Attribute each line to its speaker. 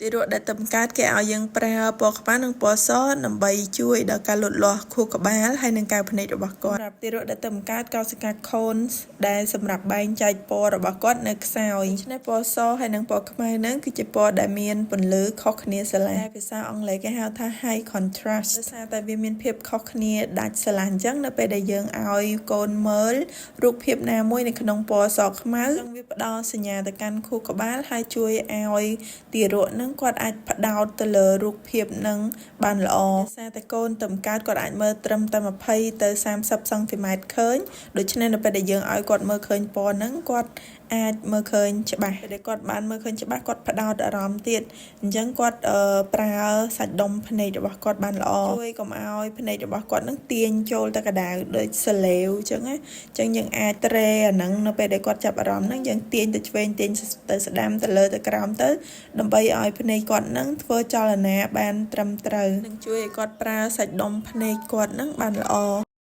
Speaker 1: ទីរក់ដែលតំកើតគេឲ្យយើងប្រើពណ៌ខ្មៅនិងពណ៌សដើម្បីជួយដល់ការលូតលាស់ខួរក្បាលហើយនិងកែវភ្នែករបស់គាត់សម្រាប់ទីរក់ដែលតំកើតកោសិកា cones ដែលសម្រាប់បែងចែកពណ៌របស់គាត់នៅខ្សោយដូច្នេះពណ៌សហើយនិងពណ៌ខ្មៅហ្នឹងគឺជាពណ៌ដែលមានពន្លឺខុសគ្នាស្រឡះភាសាអង់គ្លេសគេហៅថា high contrast ដោយសារតែវាមានភាពខុសគ្នាដាច់ស្រឡះអញ្ចឹងនៅពេលដែលយើងឲ្យកូនមើលរូបភាពណាមួយនៅក្នុងពណ៌សខ្មៅអញ្ចឹងវាផ្ដល់សញ្ញាទៅកាន់ខួរក្បាលហើយជួយឲ្យទីរក់ហ្នឹងគាត់អាចផ្ដោតទៅលើរូបភាពហ្នឹងបានល្អដោយសារតែកូនតំកើតគាត់អាចមើលត្រឹមតែ20ទៅ30សង់ទីម៉ែត្រឃើញដូច្នេះនៅពេលដែលយើងឲ្យគាត់មើលឃើញពណ៌ហ្នឹងគាត់អាចមើលឃើញច្បាស់តែគាត់បានមើលឃើញច្បាស់គាត់ផ្ដោតអារម្មណ៍ទៀតអញ្ចឹងគាត់ប្រើសាច់ដុំភ្នែករបស់គាត់បានល្អជួយកុំឲ្យភ្នែករបស់គាត់នឹងទាញចូលទៅកដៅដូចសលេវអញ្ចឹងណាអញ្ចឹងយើងអាចត្រេអាហ្នឹងនៅពេលដែលគាត់ចាប់អារម្មណ៍ហ្នឹងយើងទាញទៅឆ្វេងទាញទៅស្ដាំទៅលើទៅក្រោមទៅដើម្បីឲ្យភ្នែកគាត់នឹងធ្វើចលនាបានត្រឹមត្រូវនឹងជួយឲ្យគាត់ប្រើសាច់ដុំភ្នែកគាត់នឹងបានល្អ